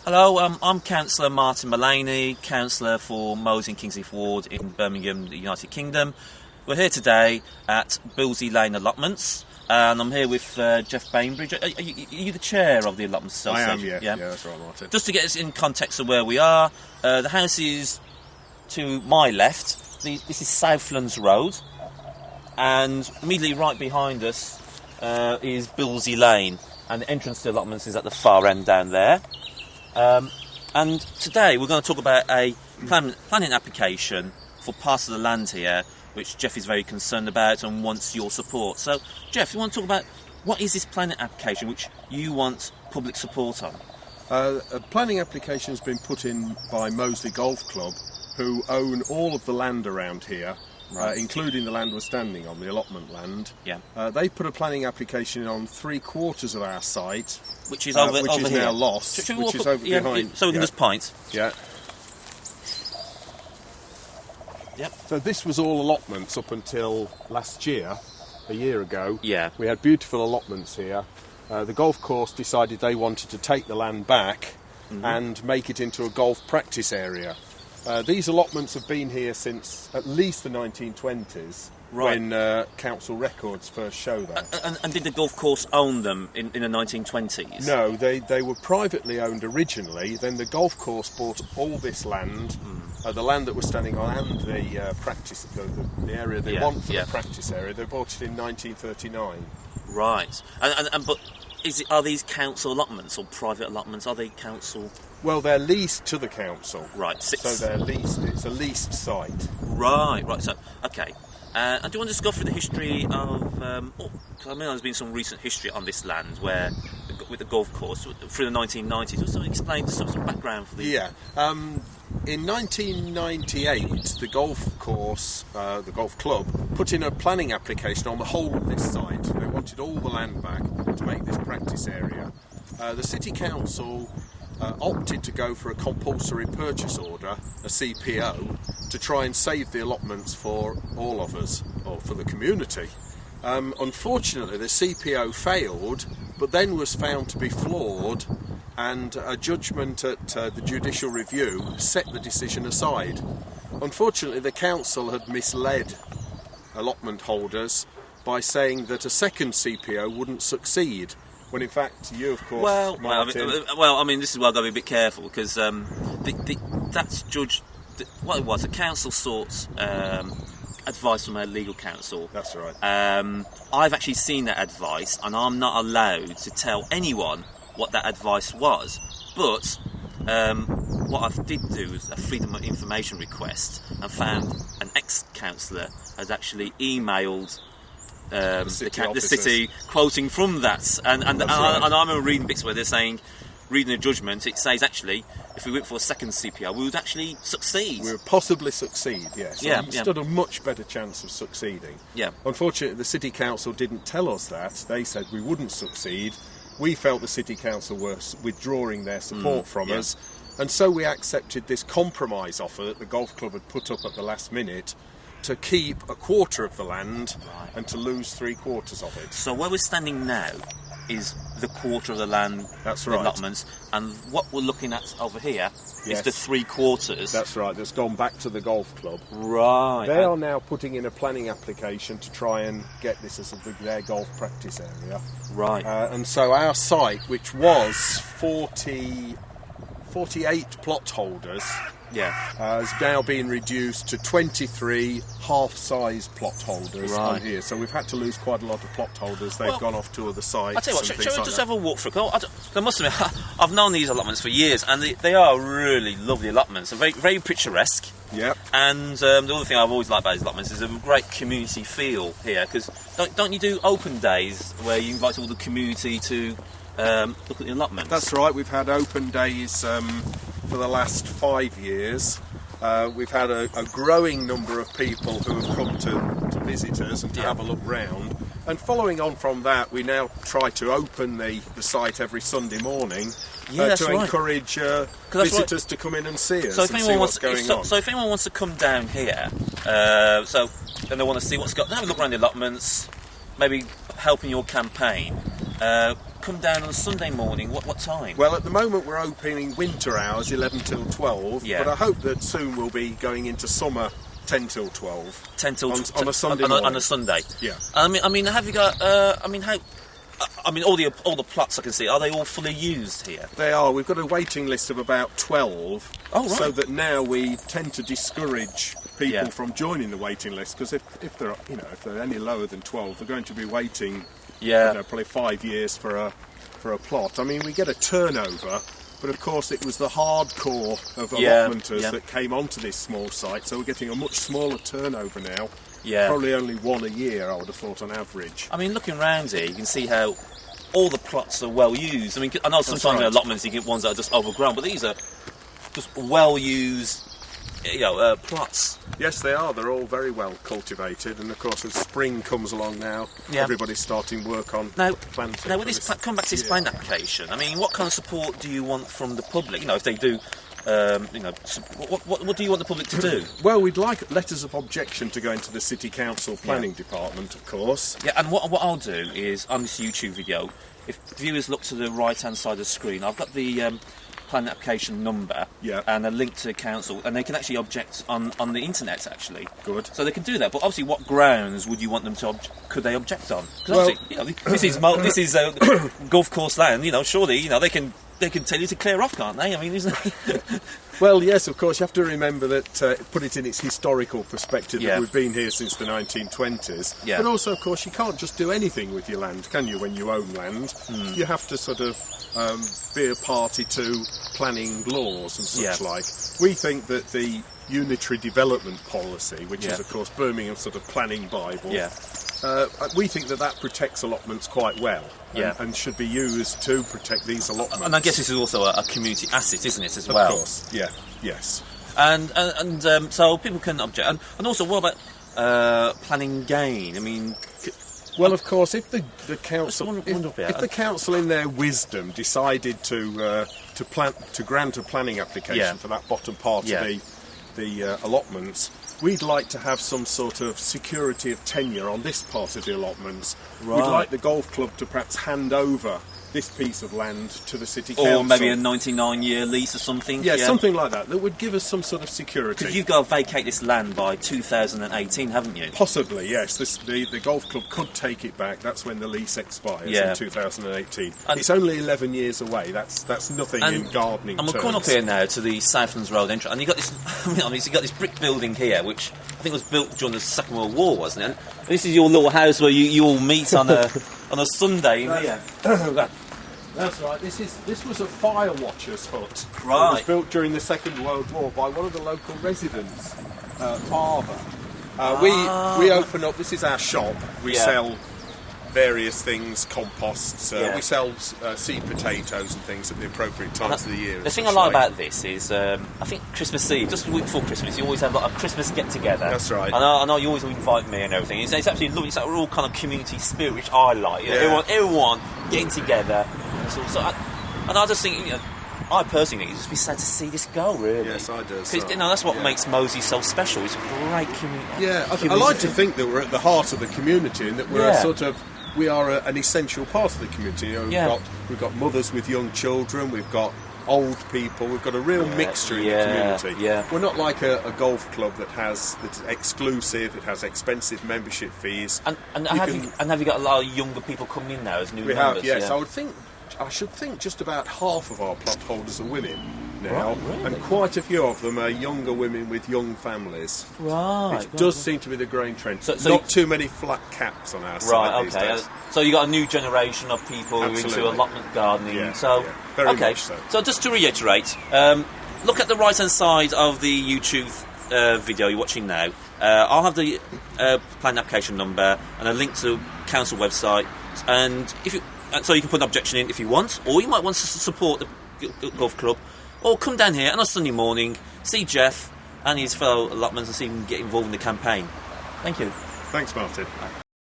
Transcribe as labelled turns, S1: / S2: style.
S1: Hello, I'm Councillor Martin Mullaney, Councillor for Moseley and Kingsleaf Ward in Birmingham, the United Kingdom. We're here today at Billesley Lane Allotments, and I'm here with Jeff Bainbridge. Are you the chair of the Allotments Association?
S2: I am, yeah, that's right, Martin.
S1: Just to get us in context of where we are, the house is to my left. This is Southlands Road, and immediately right behind us is Billesley Lane, and the entrance to the allotments is at the far end down there. And today we're going to talk about a planning application for parts of the land here, which Jeff is very concerned about and wants your support. So, Jeff, you want to talk about what is this planning application which you want public support on?
S2: A planning application has been put in by Moseley Golf Club, who own all of the land around here, right. Including the land we're standing on, the allotment land.
S1: Yeah.
S2: They put a planning application on 3/4 of our site,
S1: which is over
S2: which is
S1: here.
S2: Now lost, which is over behind.
S1: So we can just point.
S2: Yeah.
S1: Yep.
S2: So this was all allotments up until last year, a year ago.
S1: Yeah.
S2: We had beautiful allotments here. The golf course decided they wanted to take the land back and make it into a golf practice area. These allotments have been here since at least the 1920s, right. When council records first show that.
S1: And did the golf course own them in the 1920s?
S2: No, they were privately owned originally. Then the golf course bought all this land, the land that we're standing on, and the practice, the area they want for the practice area. They bought it in 1939.
S1: Right, but are these council allotments or private allotments? Are they council?
S2: Well, they're leased to the council.
S1: Right.
S2: So they're leased. It's a leased site.
S1: Right. So okay. And do you want to just go through the history of? Cause I mean, there's been some recent history on this land where, with the golf course through the 1990s. Also, explain some background for the.
S2: Yeah. In 1998, the golf course, the golf club, put in a planning application on the whole of this site. They wanted all the land back to make this practice area. The city council opted to go for a compulsory purchase order, a CPO, to try and save the allotments for all of us, or for the community. Unfortunately, the CPO failed, but then was found to be flawed, and a judgment at the judicial review set the decision aside. Unfortunately, the council had misled allotment holders by saying that a second CPO wouldn't succeed, when in fact you, of course, Martin...
S1: I mean, this is where I've got to be a bit careful, because that's judged... What it was, the council sought advice from our legal counsel.
S2: That's right.
S1: I've actually seen that advice, and I'm not allowed to tell anyone what that advice was. But what I did do was a freedom of information request, and found an ex-councillor has actually emailed the city quoting from that, and I remember reading bits where they're saying, reading the judgment, it says actually if we went for a second CPO we would actually succeed.
S2: We would possibly succeed, yes. We stood a much better chance of succeeding.
S1: Yeah.
S2: Unfortunately, the city council didn't tell us that. They said we wouldn't succeed. We felt the city council were withdrawing their support from us, and so we accepted this compromise offer that the golf club had put up at the last minute, to keep 1/4 of the land and to lose 3/4 of it.
S1: So where we're standing now is the 1/4 of the land,
S2: that's right,
S1: allotments, and what we're looking at over here is the 3/4.
S2: That's right, that's gone back to the golf club.
S1: Right.
S2: They are now putting in a planning application to try and get this as their golf practice area.
S1: Right.
S2: And so our site, which was 48 plot holders, has now been reduced to 23 half-size plot holders on here. So we've had to lose quite a lot of plot holders. They've gone off to other sites.
S1: I'll tell you what, shall we just have a walk through? I must admit, I've known these allotments for years, and they are really lovely allotments. They're very, very picturesque.
S2: Yep.
S1: And the other thing I've always liked about these allotments is a great community feel here, because don't you do open days where you invite all the community to look at the allotments?
S2: That's right, we've had open days for the last 5 years. We've had a growing number of people who have come to visit us and to have a look round. And following on from that, we now try to open the site every Sunday morning to encourage visitors to come in and see us and see what's going on.
S1: So if anyone wants to come down here, and they want to see what's got, have a look around the allotments, maybe help in your campaign, come down on a Sunday morning, what time?
S2: Well, at the moment we're opening winter hours 11 till 12,
S1: Yeah.
S2: but I hope that soon we'll be going into summer 10 till 12.
S1: 10 till
S2: on a Sunday morning.
S1: on a Sunday.
S2: Yeah.
S1: I mean, have you got? All the plots I can see, are they all fully used here?
S2: They are. We've got a waiting list of about 12.
S1: Oh, right.
S2: So that now we tend to discourage people
S1: Yeah.
S2: from joining the waiting list, because if they're any lower than 12, they're going to be waiting.
S1: Yeah.
S2: Probably 5 years for a plot. I mean, we get a turnover, but of course it was the hardcore of allotmenters that came onto this small site, so we're getting a much smaller turnover now.
S1: Yeah.
S2: Probably only one a year, I would have thought, on average.
S1: I mean, looking around here, you can see how all the plots are well used. I mean, I know sometimes in allotments you get ones that are just overgrown, but these are just well used, plots.
S2: Yes, they are. They're all very well cultivated, and of course, as spring comes along now, everybody's starting work on planting.
S1: Now, with this, come back to this plan application. I mean, what kind of support do you want from the public? If they do. What do you want the public to do?
S2: Well, we'd like letters of objection to go into the City Council Planning Department, of course.
S1: Yeah, and what I'll do is, on this YouTube video, if viewers look to the right-hand side of the screen, I've got the plan application number and a link to the council, and they can actually object on the internet, actually.
S2: Good.
S1: So they can do that, but obviously what grounds would you want them to could they object on?
S2: Well,
S1: this is golf course land, surely, they can tell you to clear off, can't they? I mean, isn't it?
S2: Well, yes, of course, you have to remember that, put it in its historical perspective, that we've been here since the 1920s.
S1: Yeah.
S2: But also, of course, you can't just do anything with your land, can you, when you own land? You have to sort of be a party to planning laws and such like. We think that the unitary development policy, which is, of course, Birmingham's sort of planning bible, we think that protects allotments quite well and should be used to protect these allotments.
S1: And I guess this is also a community asset, isn't it, as well?
S2: Of course, yes.
S1: And so people can object. And also, what about planning gain? I mean...
S2: Well, of course, if the council, if the council, in their wisdom, decided to grant a planning application for that bottom part of the allotments, we'd like to have some sort of security of tenure on this part of the allotments.
S1: Right.
S2: We'd like the golf club to perhaps hand over this piece of land to the City Council.
S1: Or maybe a 99-year lease or something.
S2: Yeah, something like that. That would give us some sort of security.
S1: Because you've got to vacate this land by 2018, haven't you?
S2: Possibly, yes. The golf club could take it back. That's when the lease expires in 2018. And it's only 11 years away. That's nothing in gardening
S1: terms. And we're coming up here now to the Southlands Road entrance. And you've got this, you've got this brick building here, which I think was built during the Second World War, wasn't it? And this is your little house where you all meet on a Sunday.
S2: That's right. This was a fire watcher's hut.
S1: Right.
S2: It was built during the Second World War by one of the local residents, father. We open up. This is our shop. We sell various things, composts. We sell seed potatoes and things at the appropriate times of the year.
S1: The thing I like about this is, I think Christmas Eve, just a week before Christmas, you always have like a Christmas get-together.
S2: That's right.
S1: I know you always invite me and everything. It's absolutely lovely. It's like we're all kind of community spirit, which I like. Everyone getting together. And I just think, I personally think it'd just be sad to see this go, really.
S2: Yes, I do.
S1: Because that's what makes Mosey so special. It's a great community.
S2: Yeah, I like to think that we're at the heart of the community and that we're we are an essential part of the community. We've got mothers with young children, we've got old people, we've got a real mixture in the community.
S1: Yeah.
S2: We're not like a golf club that's exclusive, it has expensive membership fees.
S1: And have you got a lot of younger people coming in now as new members?
S2: We have, yes. I should think just about half of our plot holders are women now,
S1: really?
S2: And quite a few of them are younger women with young families.
S1: Right.
S2: It does seem to be the growing trend. So not too many flat caps on our side these days.
S1: So you got a new generation of people into allotment gardening.
S2: Very much so.
S1: So just to reiterate, look at the right-hand side of the YouTube video you're watching now. I'll have the plan application number and a link to the council website, and so you can put an objection in if you want, or you might want to support the golf club, or come down here on a Sunday morning, see Jeff and his fellow allotments and see if you can get involved in the campaign. Thank you.
S2: Thanks, Martin.